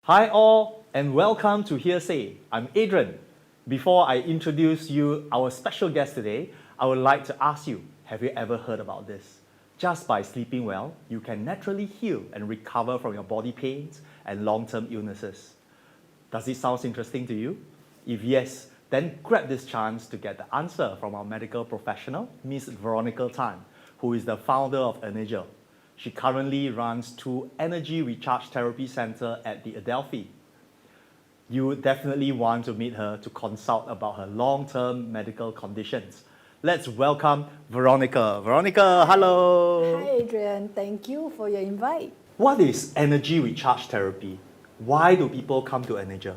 Hi all and welcome to HearSay. I'm Adrian. Before I introduce you our special guest today, I would like to ask you, have you ever heard about this? Just by sleeping well, you can naturally heal and recover from your body pains and long-term illnesses. Does it sound interesting to you? If yes, then grab this chance to get the answer from our medical professional, Ms. Veronica Tan, who is the founder of Energy. She currently runs 2 energy recharge therapy centers at the Adelphi. You would definitely want to meet her to consult about her long-term medical conditions. Let's welcome Veronica. Veronica, hello. Hi Adrian, thank you for your invite. What is energy recharge therapy? Why do people come to Energy?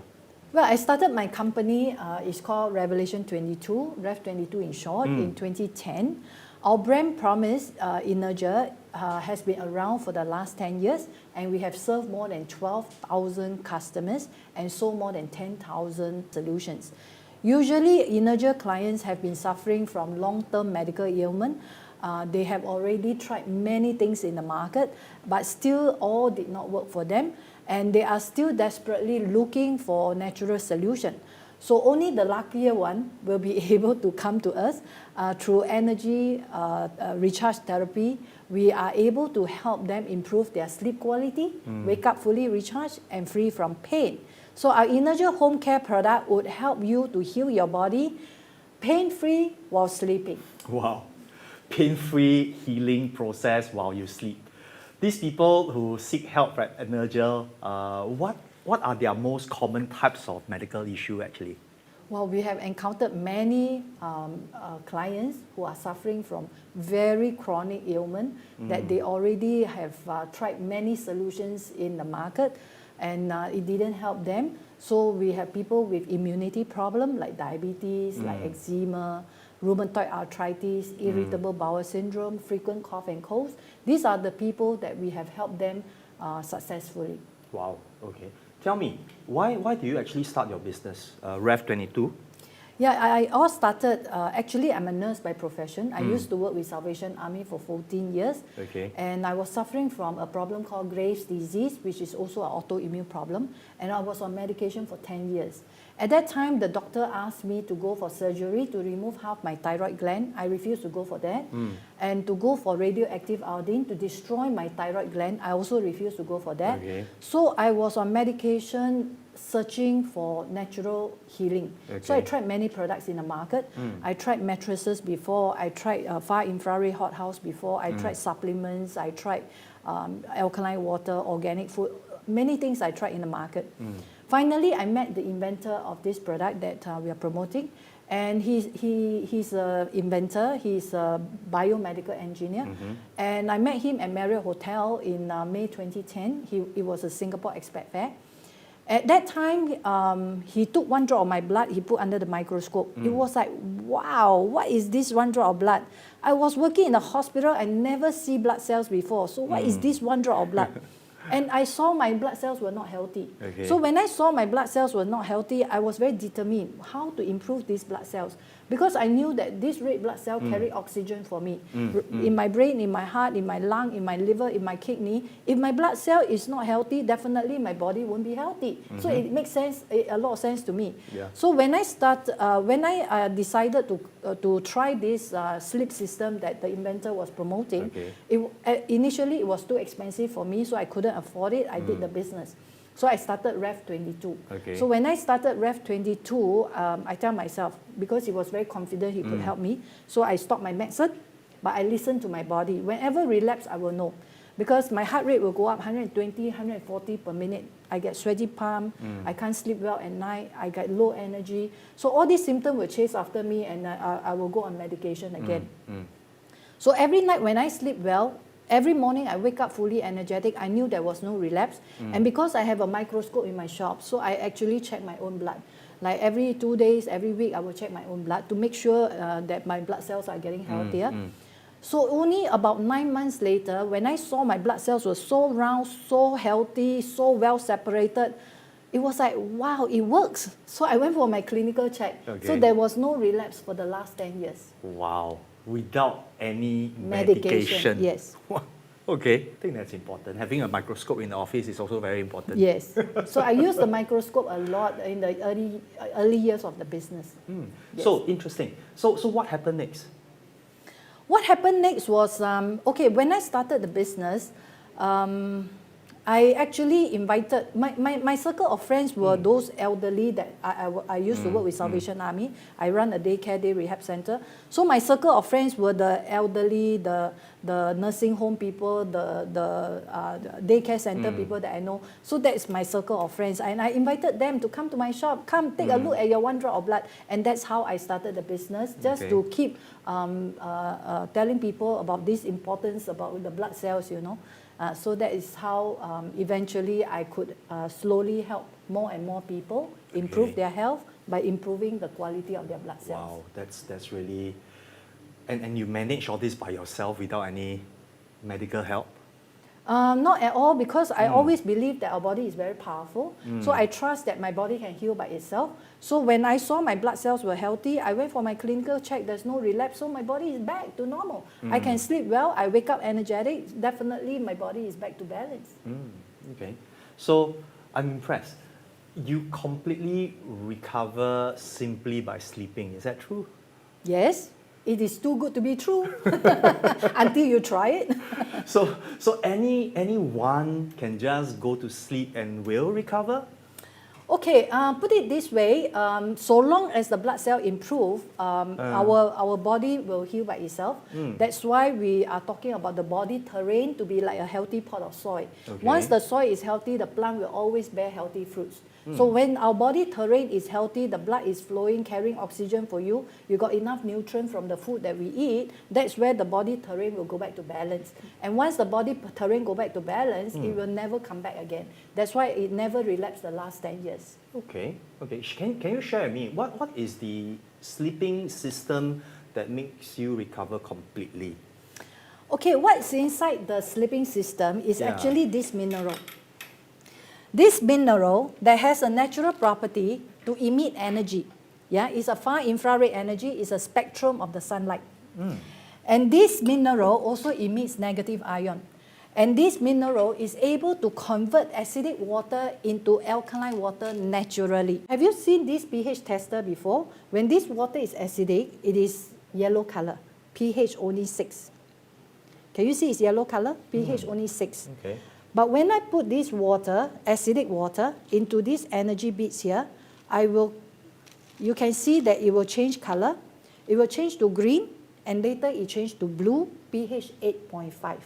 Well, I started my company, it's called Revelation 22, Rev 22 in short, in 2010. Our brand promise, Energy, has been around for the last 10 years, and we have served more than 12,000 customers and sold more than 10,000 solutions. Usually, Energy clients have been suffering from long-term medical ailment. They have already tried many things in the market, but still all did not work for them, and they are still desperately looking for a natural solution. So only the luckier one will be able to come to us through energy recharge therapy. We are able to help them improve their sleep quality, wake up fully recharged and free from pain. So our Energy home care product would help you to heal your body pain-free while sleeping. Wow, pain-free healing process while you sleep. These people who seek help at Energy, what are their most common types of medical issue actually? Well, we have encountered many clients who are suffering from very chronic ailment that they already have tried many solutions in the market and it didn't help them. So we have people with immunity problem like diabetes, like eczema, rheumatoid arthritis, irritable bowel syndrome, frequent cough and colds. These are the people that we have helped them successfully. Wow, okay. Tell me, why do you actually start your business, Rev 22? Yeah, I all started, actually I'm a nurse by profession. I used to work with Salvation Army for 14 years. Okay. And I was suffering from a problem called Graves' disease, which is also an autoimmune problem. And I was on medication for 10 years. At that time, the doctor asked me to go for surgery to remove half my thyroid gland. I refused to go for that. And to go for radioactive iodine to destroy my thyroid gland. I also refused to go for that. Okay. So I was on medication searching for natural healing. Okay. So I tried many products in the market. I tried mattresses before, I tried far infrared hot house before, I tried supplements, I tried alkaline water, organic food, many things I tried in the market. Finally, I met the inventor of this product that we are promoting, and he's an inventor, he's a biomedical engineer, and I met him at Marriott Hotel in May 2010. It was a Singapore expat fair. At that time, he took 1 drop of my blood, he put under the microscope. It was like, wow, what is this 1 drop of blood? I was working in a hospital, I never see blood cells before, so what is this 1 drop of blood? And I saw my blood cells were not healthy. Okay. So when I saw my blood cells were not healthy, I was very determined how to improve these blood cells. Because I knew that this red blood cell carry oxygen for me. In my brain, in my heart, in my lung, in my liver, in my kidney. If my blood cell is not healthy, definitely my body won't be healthy. So it makes sense, a lot of sense to me. Yeah. So when I decided to try this sleep system that the inventor was promoting, initially it was too expensive for me, so I couldn't afford it. I did the business. So I started Rev 22. Okay. So when I started Rev 22, I tell myself, because he was very confident he could help me, so I stopped my medicine, but I listened to my body. Whenever relapse, I will know. Because my heart rate will go up 120, 140 per minute. I get sweaty palm, I can't sleep well at night, I get low energy. So all these symptoms will chase after me and I will go on medication again. So every night when I sleep well, every morning I wake up fully energetic. I knew there was no relapse. And because I have a microscope in my shop, so I actually check my own blood. Like every 2 days, every week, I will check my own blood to make sure that my blood cells are getting healthier. So only about 9 months later, when I saw my blood cells were so round, so healthy, so well separated, it was like, wow, it works. So I went for my clinical check. Okay. So there was no relapse for the last 10 years. Wow. Without any medication. Yes. Okay, I think that's important. Having a microscope in the office is also very important. Yes. So I use the microscope a lot in the early years of the business. Yes. So interesting. So what happened next? What happened next was, okay, when I started the business, I actually invited, my circle of friends were those elderly that I used to work with Salvation Army. I run a daycare, day rehab center. So my circle of friends were the elderly, the nursing home people, the daycare center people that I know. So that's my circle of friends. And I invited them to come to my shop, come take a look at your 1 drop of blood. And that's how I started the business, just to keep telling people about this importance about the blood cells, you know. So that is how eventually I could slowly help more and more people improve their health by improving the quality of their blood cells. Wow, that's really... And you manage all this by yourself without any medical help? Not at all, because I always believe that our body is very powerful. So I trust that my body can heal by itself. So when I saw my blood cells were healthy, I went for my clinical check, there's no relapse, so my body is back to normal. I can sleep well, I wake up energetic, definitely my body is back to balance. Okay, so I'm impressed. You completely recover simply by sleeping, is that true? Yes. It is too good to be true until you try it. So anyone can just go to sleep and will recover? Okay, put it this way, so long as the blood cell improve, our body will heal by itself. That's why we are talking about the body terrain to be like a healthy pot of soil. Okay. Once the soil is healthy, the plant will always bear healthy fruits. So when our body terrain is healthy, the blood is flowing, carrying oxygen for you, you got enough nutrient from the food that we eat, that's where the body terrain will go back to balance. And once the body terrain go back to balance, it will never come back again. That's why it never relapsed the last 10 years. Okay. Can you share with me, what is the sleeping system that makes you recover completely? Okay, what's inside the sleeping system is actually this mineral. This mineral that has a natural property to emit energy. Yeah, it's a far infrared energy, it's a spectrum of the sunlight. And this mineral also emits negative ion. And this mineral is able to convert acidic water into alkaline water naturally. Have you seen this pH tester before? When this water is acidic, it is yellow color, pH only 6. Can you see it's yellow color? pH only 6. Okay. But when I put this water, acidic water, into these energy beads here, you can see that it will change color. It will change to green, and later it changed to blue, pH 8.5.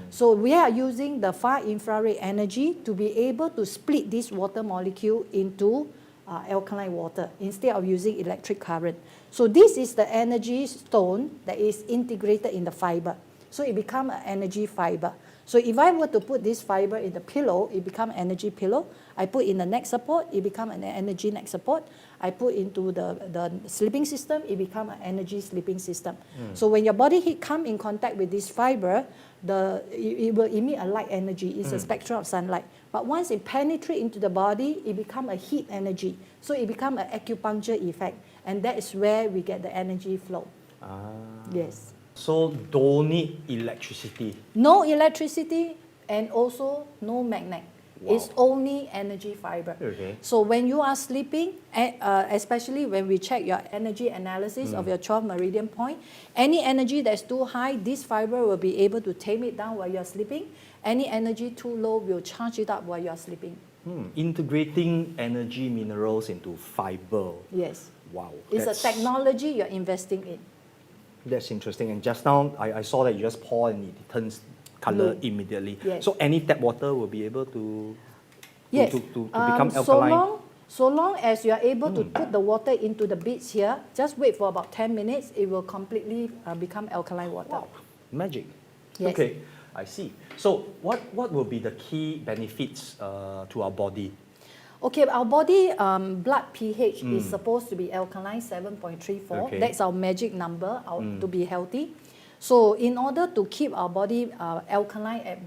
So we are using the far infrared energy to be able to split this water molecule into alkaline water instead of using electric current. So this is the energy stone that is integrated in the fiber. So it becomes an energy fiber. So if I were to put this fiber in the pillow, it becomes energy pillow. I put in the neck support, it becomes an energy neck support. I put into the sleeping system, it becomes an energy sleeping system. So when your body heat come in contact with this fiber, it will emit a light energy. It's a spectrum of sunlight. But once it penetrates into the body, it becomes a heat energy. So it becomes an acupuncture effect. And that is where we get the energy flow. Yes. So don't need electricity? No electricity and also no magnet. Wow. It's only energy fiber. Okay. So when you are sleeping, especially when we check your energy analysis of your 12 meridian point, any energy that's too high, this fiber will be able to tame it down while you're sleeping. Any energy too low will charge it up while you're sleeping. Integrating energy minerals into fiber. Yes. Wow. It's a technology you're investing in. That's interesting. And just now, I saw that you just pour and it turns color immediately. Yes. So any tap water will be able to become alkaline? So long as you are able to put the water into the beads here, just wait for about 10 minutes, it will completely become alkaline water. Wow. Magic. Yes. Okay, I see. So what will be the key benefits to our body? Okay, our body blood pH is supposed to be alkaline 7.34. Okay. That's our magic number to be healthy. So in order to keep our body alkaline at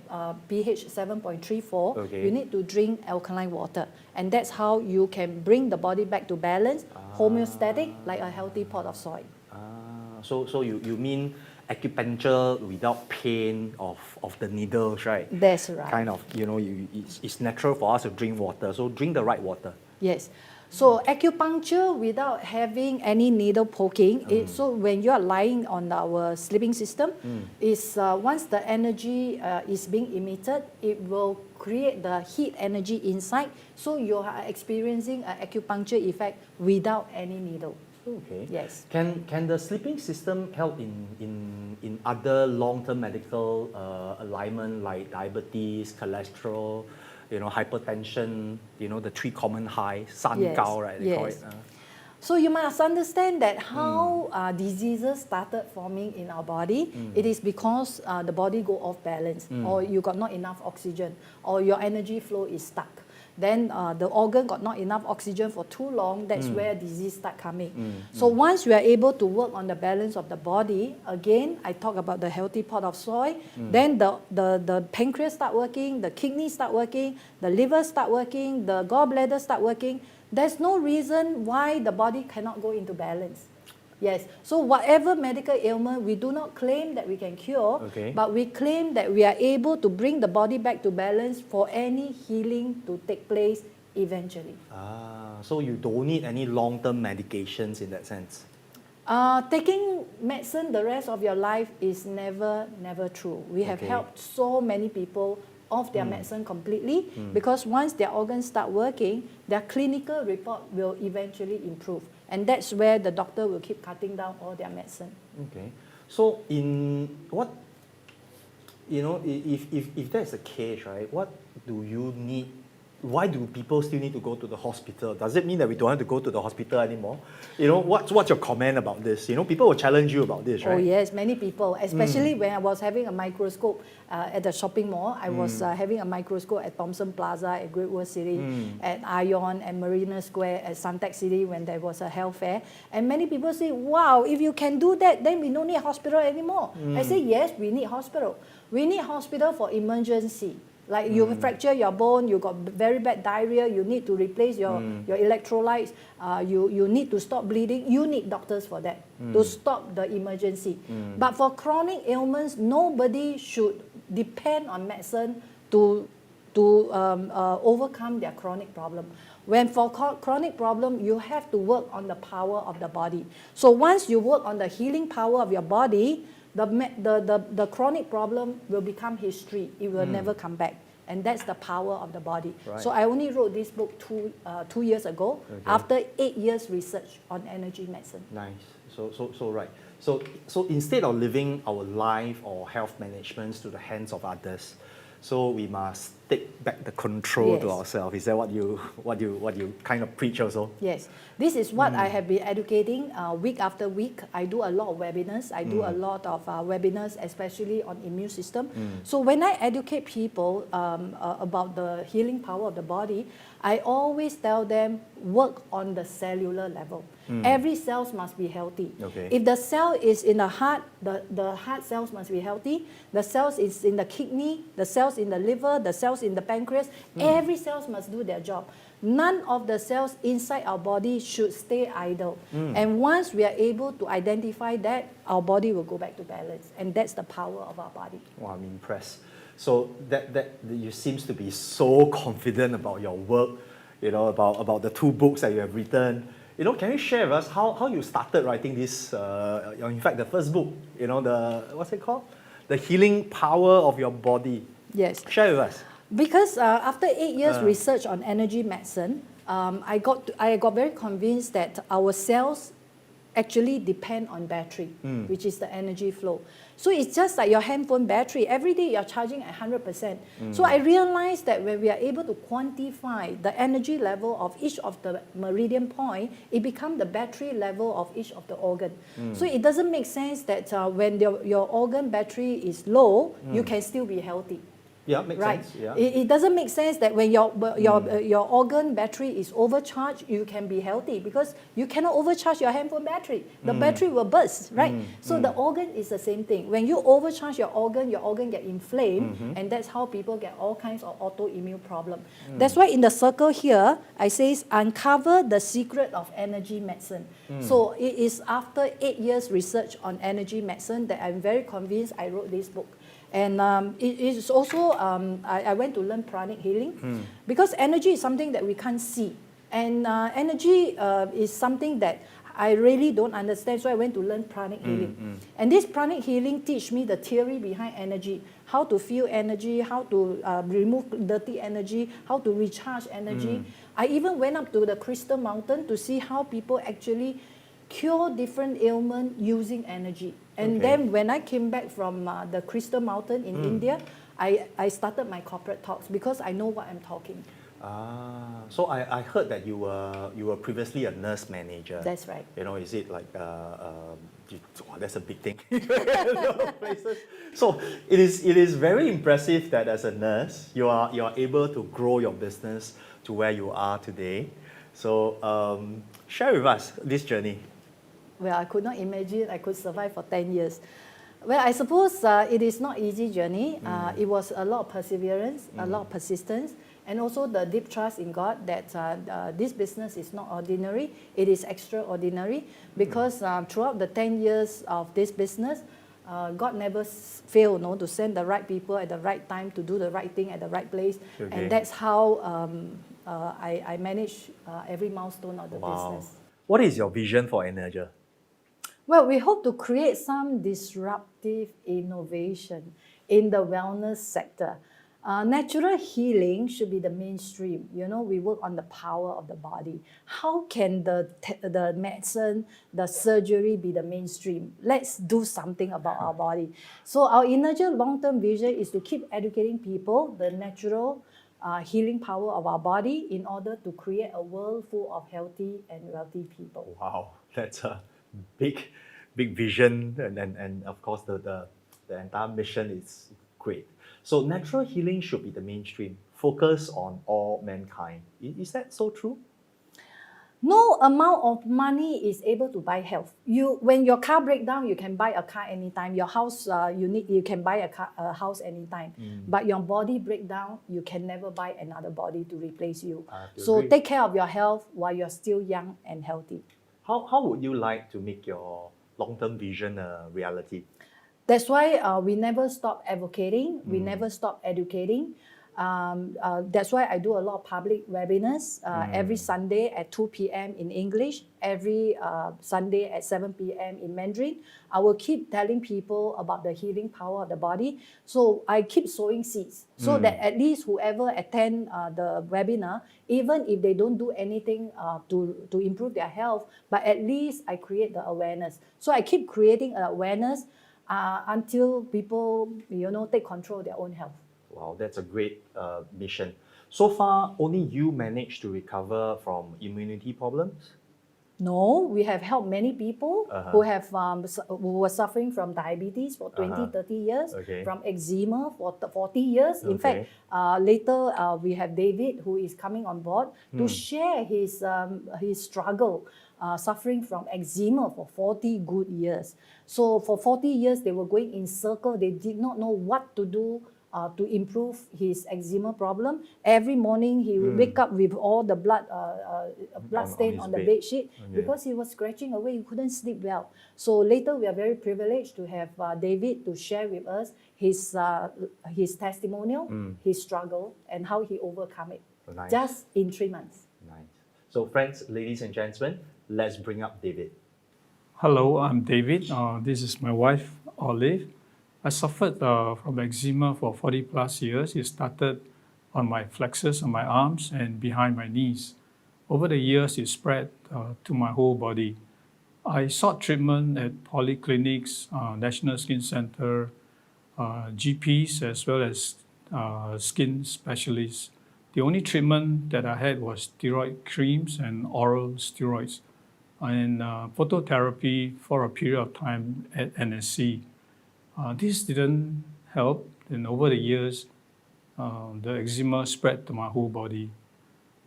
pH 7.34, you need to drink alkaline water. And that's how you can bring the body back to balance, homeostatic, like a healthy pot of soil. So you mean acupuncture without pain of the needles, right? That's right. Kind of, it's natural for us to drink water, so drink the right water. Yes. So acupuncture without having any needle poking, so when you are lying on our sleeping system, is once the energy is being emitted, it will create the heat energy inside, so you are experiencing an acupuncture effect without any needle. Okay. Yes. Can the sleeping system help in other long-term medical alignment like diabetes, cholesterol, hypertension, the three common highs, 三高, right? They call it. So you must understand that how diseases started forming in our body. It is because the body go off balance, or you got not enough oxygen, or your energy flow is stuck. Then the organ got not enough oxygen for too long, that's where disease start coming. So once we are able to work on the balance of the body, again, I talk about the healthy pot of soy, then the pancreas start working, the kidneys start working, the liver start working, the gallbladder start working. There's no reason why the body cannot go into balance. Yes, so whatever medical ailment, we do not claim that we can cure, but we claim that we are able to bring the body back to balance for any healing to take place eventually. So you don't need any long-term medications in that sense? Taking medicine the rest of your life is never true. We have helped so many people off their medicine completely, because once their organs start working, their clinical report will eventually improve. And that's where the doctor will keep cutting down all their medicine. Okay. So if that's the case, right, what do you need? Why do people still need to go to the hospital? Does it mean that we don't have to go to the hospital anymore? What's your comment about this? People will challenge you about this, right? Oh yes, many people, especially when I was having a microscope at the shopping mall. I was having a microscope at Thomson Plaza, at Great World City, at Ion, at Marina Square, at Suntec City when there was a health fair. And many people say, wow, if you can do that, then we don't need hospital anymore. I say, yes, we need hospital. We need hospital for emergency. Like you fracture your bone, you got very bad diarrhea, you need to replace your electrolytes, you need to stop bleeding, you need doctors for that, to stop the emergency. But for chronic ailments, nobody should depend on medicine to overcome their chronic problem. When for chronic problem, you have to work on the power of the body. So once you work on the healing power of your body, the chronic problem will become history. It will never come back. And that's the power of the body. Right. So I only wrote this book 2 years ago, after 8 years research on energy medicine. Nice. So right. So instead of leaving our life or health management to the hands of others, so we must take back the control to ourselves. Is that what you kind of preach also? Yes. This is what I have been educating week after week. I do a lot of webinars. I do a lot of webinars, especially on immune system. So when I educate people about the healing power of the body, I always tell them, work on the cellular level. Every cell must be healthy. If the cell is in the heart, the heart cells must be healthy. The cells is in the kidney, the cells in the liver, the cells in the pancreas. Every cell must do their job. None of the cells inside our body should stay idle. And once we are able to identify that, our body will go back to balance. And that's the power of our body. Wow, I'm impressed. So that you seems to be so confident about your work, about the 2 books that you have written. Can you share with us how you started writing this? In fact, the first book, what's it called? The Healing Power of Your Body. Yes. Share with us. Because after 8 years research on energy medicine, I got very convinced that our cells actually depend on battery, which is the energy flow. So it's just like your handphone battery. Every day you're charging at 100%. So I realized that when we are able to quantify the energy level of each of the meridian point, it becomes the battery level of each of the organ. So it doesn't make sense that when your organ battery is low, you can still be healthy. Yeah, makes right? sense. Yeah. It doesn't make sense that when your organ battery is overcharged, you can be healthy, because you cannot overcharge your handphone battery. The battery will burst, right? So the organ is the same thing. When you overcharge your organ get inflamed, and that's how people get all kinds of autoimmune problem. That's why in the circle here, I says uncover the secret of energy medicine. So it is after 8 years research on energy medicine that I'm very convinced I wrote this book. And it is also, I went to learn pranic healing, because energy is something that we can't see. And energy is something that I really don't understand, so I went to learn pranic healing. And this pranic healing teach me the theory behind energy, how to feel energy, how to remove dirty energy, how to recharge energy. I even went up to the Crystal Mountain to see how people actually cure different ailments using energy. And then when I came back from the Crystal Mountain in India, I started my corporate talks, because I know what I'm talking. So I heard that you were previously a nurse manager. That's right. You know, is it like that's a big thing. Places. So it is very impressive that as a nurse you are able to grow your business to where you are today. So share with us this journey. Well, I could not imagine I could survive for 10 years. Well, I suppose it is not easy journey. It was a lot of perseverance, a lot of persistence, and also the deep trust in God that this business is not ordinary, it is extraordinary, because throughout the 10 years of this business, God never failed to send the right people at the right time to do the right thing at the right place. And that's how I manage every milestone of the business. What is your vision for Energia? Well, we hope to create some disruptive innovation in the wellness sector. Natural healing should be the mainstream. We work on the power of the body. How can the medicine, the surgery be the mainstream? Let's do something about our body. So our Energia long-term vision is to keep educating people the natural healing power of our body in order to create a world full of healthy and wealthy people. Wow, that's a big vision, and of course the entire mission is great. So natural healing should be the mainstream, focus on all mankind. Is that so true? No amount of money is able to buy health. When your car breaks down, you can buy a car anytime. Your house, you can buy a house anytime. But your body break down, you can never buy another body to replace you. So agree. take care of your health while you're still young and healthy. How would you like to make your long-term vision a reality? That's why we never stop advocating, we never stop educating. That's why I do a lot of public webinars every Sunday at 2 p.m. in English, every Sunday at 7 p.m. in Mandarin. I will keep telling people about the healing power of the body. So I keep sowing seeds so that at least whoever attend the webinar, even if they don't do anything to improve their health, but at least I create the awareness. So I keep creating awareness until people take control of their own health. Wow, that's a great mission. So far, only you managed to recover from immunity problems? No, we have helped many people who were suffering from diabetes for 20, 30 years, from eczema for 40 years. In fact, later we have David, who is coming on board to share his struggle suffering from eczema for 40 good years. So for 40 years, they were going in circle. They did not know what to do to improve his eczema problem. Every morning he would wake up with all the blood stain on the bed sheet because he was scratching away. He couldn't sleep well. So later we are very privileged to have David to share with us his testimonial, his struggle, and how he overcome it. Nice. Just in 3 months. Nice. So friends, ladies and gentlemen, let's bring up David. Hello, I'm David. This is my wife, Olive. I suffered from eczema for 40 plus years. It started on my flexors on my arms and behind my knees. Over the years, it spread to my whole body. I sought treatment at polyclinics, National Skin Center, GPs, as well as skin specialists. The only treatment that I had was steroid creams and oral steroids and phototherapy for a period of time at NSC. This didn't help, and over the years, the eczema spread to my whole body.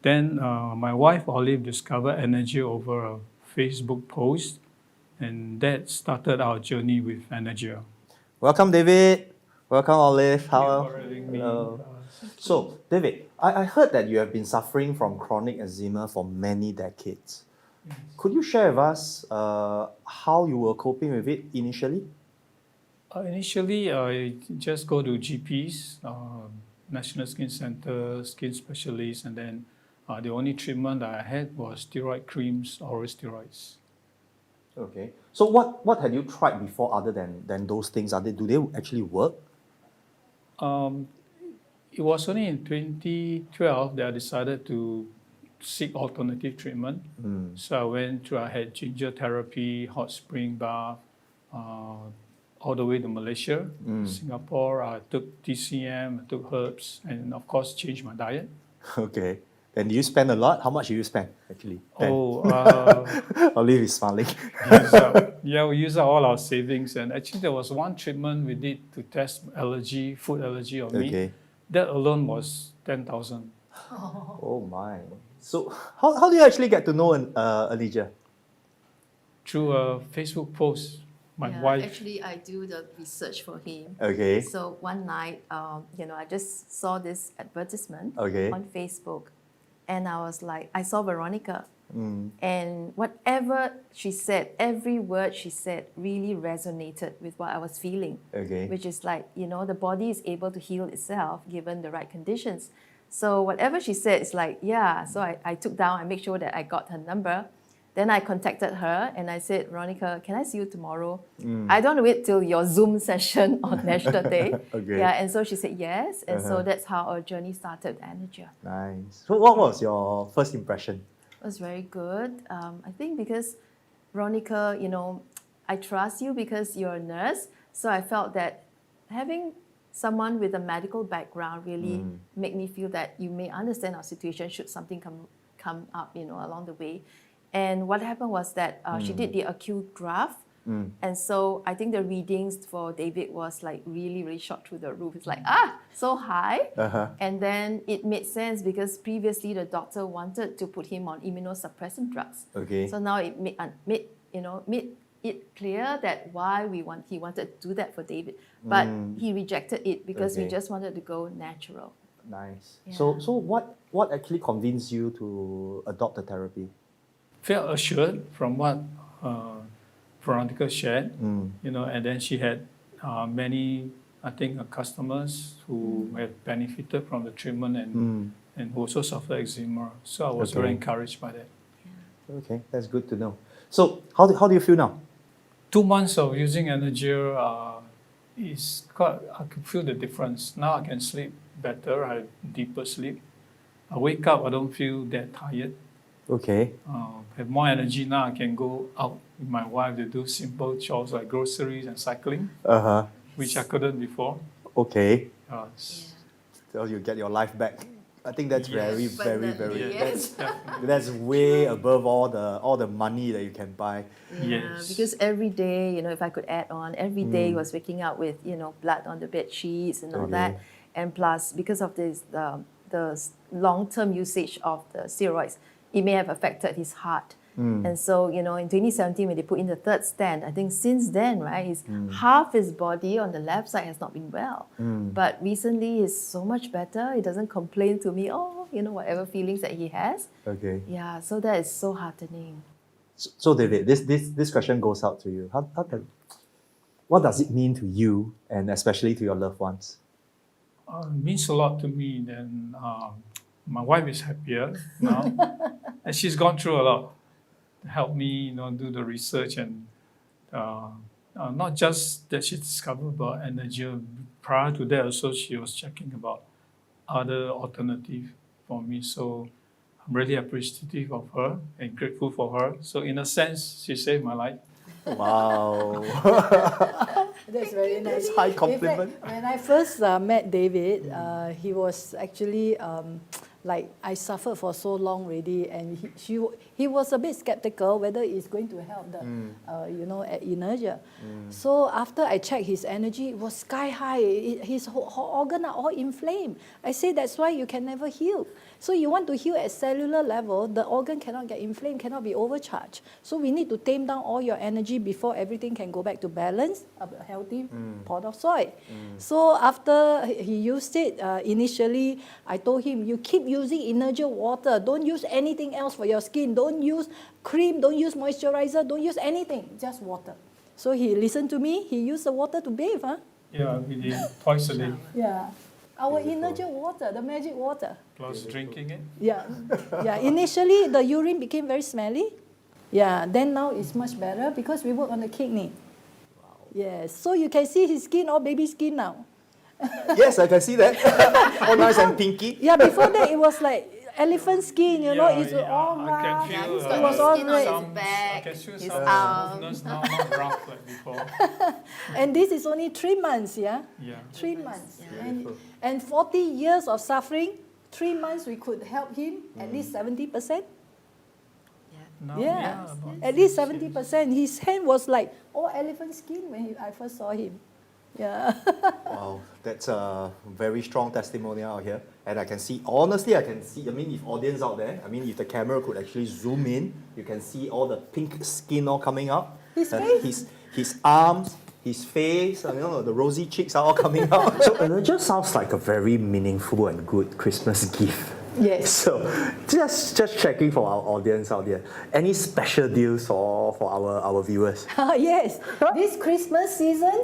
Then my wife Olive discovered energy over a Facebook post, and that started our journey with Energia. Welcome, David. Welcome, Olive. Thank you for having me. So, David, I heard that you have been suffering from chronic eczema for many decades. Could you share with us how you were coping with it initially? Initially, I just go to GPs, National Skin Center, skin specialists, and then the only treatment that I had was steroid creams, oral steroids. Okay. So what had you tried before other than those things? Do they actually work? It was only in 2012 that I decided to seek alternative treatment. So I went through, I had ginger therapy, hot spring bath, all the way to Malaysia, Singapore. I took TCM, I took herbs, and of course changed my diet. Okay. Then do you spend a lot? How much do you spend actually? Olive is smiling. We use up all our savings, and actually there was one treatment we did to test allergy, food allergy on me. That alone was 10,000. Oh my! So how do you actually get to know Elijah? Through a Facebook post. My wife. Actually, I do the research for him. Okay. So one night, I just saw this advertisement on Facebook, and I was like, I saw Veronica, and whatever she said, every word she said really resonated with what I was feeling. Okay. Which is like, the body is able to heal itself given the right conditions. So whatever she said, it's like, yeah. So I took down, I made sure that I got her number. Then I contacted her and I said, Veronica, can I see you tomorrow? I don't want to wait till your Zoom session on National Day. Okay. Yeah, and so she said yes. And so that's how our journey started with Energia. Nice. So what was your first impression? It was very good. I think because, Veronica, I trust you because you're a nurse. So I felt that having someone with a medical background really made me feel that you may understand our situation should something come up, along the way. And what happened was that she did the acute graft. And so I think the readings for David was like really, really shot through the roof. It's like, so high. And then it made sense because previously the doctor wanted to put him on immunosuppressant drugs. Okay. So now it made it clear that why he wanted to do that for David. But he rejected it because we just wanted to go natural. Nice. Yeah. So what actually convinced you to adopt the therapy? Felt assured from what Veronica shared, and then she had many, I think, customers who have benefited from the treatment and who also suffer eczema. So I was very encouraged by that. Okay, that's good to know. So how do you feel now? 2 months of using Energia I can feel the difference. Now I can sleep better, I have deeper sleep. I wake up, I don't feel that tired. Okay. Have more energy now. I can go out with my wife to do simple chores like groceries and cycling, which I couldn't before. Okay. So you get your life back. I think that's very. That's way above all the money that you can buy. Yeah, because every day, if I could add on, every day was waking up with, blood on the bed sheets and all that. And plus, because of this, the long-term usage of the steroids, it may have affected his heart. And so, in 2017, when they put in the third stent, I think since then, right, half his body on the left side has not been well. But recently, he's so much better. He doesn't complain to me, whatever feelings that he has. Okay. Yeah, so that is so heartening. So David, this question goes out to you. What does it mean to you, and especially to your loved ones? It means a lot to me. Then my wife is happier now, and she's gone through a lot to help me, do the research and not just that she discovered about Energia. Prior to that, also she was checking about other alternatives for me. So I'm really appreciative of her and grateful for her. So in a sense, she saved my life. Wow. That's very nice. High compliment. In fact, when I first met David, he was actually Like I suffered for so long already, and he was a bit skeptical whether it's going to help the, inertia. So after I checked his energy, it was sky high. His whole organ are all inflamed. I say that's why you can never heal. So you want to heal at cellular level, the organ cannot get inflamed, cannot be overcharged. So we need to tame down all your energy before everything can go back to balance, a healthy pot of soil. So after he used it, initially I told him, you keep using Energia water. Don't use anything else for your skin. Don't use cream, don't use moisturizer, don't use anything, just water. So he listened to me. He used the water to bathe. Yeah, we did twice a day. Yeah. Our Energia water, the magic water. Plus drinking it. Yeah. Yeah. Initially, the urine became very smelly. Yeah. Then now it's much better because we work on the kidney. Wow. Yes. So you can see his skin, all baby skin now. Yes, I can see that. All nice and pinky. Yeah. Before that, it was like elephant skin. You know, it's all I can rough. feel, He's got It was his all skin on red. his back, I can feel his some arm. softness now, not rough like before. And this is only 3 months. Yeah. Yeah. 3 months. Yeah. And 40 years of suffering. 3 months we could help him at least 70%. Now, Yeah, about at least 6 70%. His hand was like all elephant skin when I first saw him. Yeah. Wow, that's a very strong testimonial out here. And I can see, honestly, I can see, I mean, if audience out there, I mean, if the camera could actually zoom in, you can see all the pink skin all coming out. His face? His arms, his face, I mean, the rosy cheeks are all coming out. So it just sounds like a very meaningful and good Christmas gift. Yes. So just checking for our audience out there. Any special deals for our viewers? Yes. This Christmas season,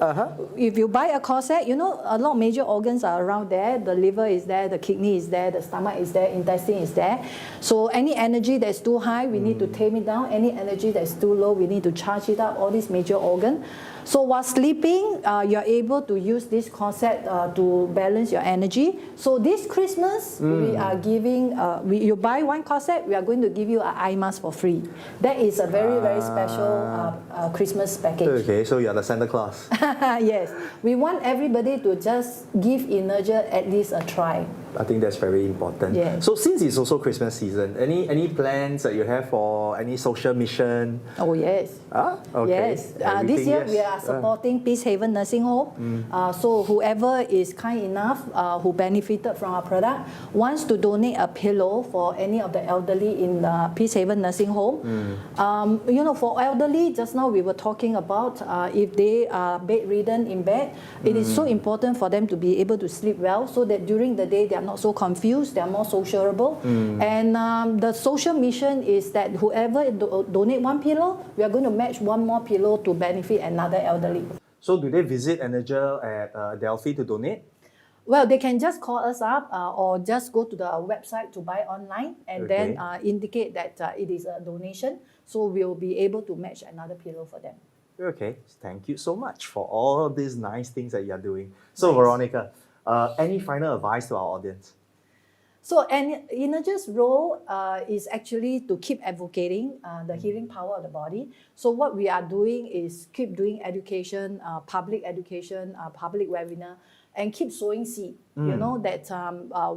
if you buy a corset, you know, a lot of major organs are around there. The liver is there, the kidney is there, the stomach is there, intestine is there. So any energy that's too high, we need to tame it down. Any energy that's too low, we need to charge it up, all these major organs. So while sleeping, you're able to use this corset to balance your energy. So this Christmas, we are giving, you buy one corset, we are going to give you an eye mask for free. That is a very, very special Christmas package. Okay, so you're the Santa Claus. Yes. We want everybody to just give Energia at least a try. I think that's very important. Yes. So since it's also Christmas season, any plans that you have for any social mission? Oh, yes. Okay. Yes. Everything, This year yes. we are supporting Peace Haven Nursing Home. So whoever is kind enough, who benefited from our product, wants to donate a pillow for any of the elderly in Peace Haven Nursing Home. You know, for elderly, just now we were talking about if they are bedridden in bed, it is so important for them to be able to sleep well so that during the day they are not so confused, they are more sociable. And the social mission is that whoever donate one pillow, we are going to match one more pillow to benefit another elderly. So do they visit Energia at Delphi to donate? Well, they can just call us up or just go to the website to buy online and then indicate that it is a donation. So we'll be able to match another pillow for them. Okay, thank you so much for all these nice things that you're doing. So Veronica, any final advice to our audience? So Energia's role is actually to keep advocating the healing power of the body. So what we are doing is keep doing education, public webinar, and keep sowing seed. You know, that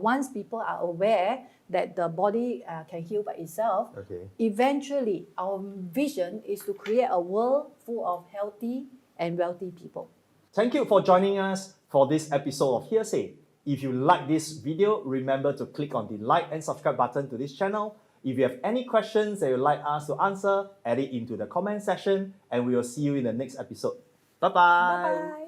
once people are aware that the body can heal by itself, eventually our vision is to create a world full of healthy and wealthy people. Thank you for joining us for this episode of HearSay. If you like this video, remember to click on the like and subscribe button to this channel. If you have any questions that you'd like us to answer, add it into the comment section, and we will see you in the next episode. Bye-bye. Bye-bye.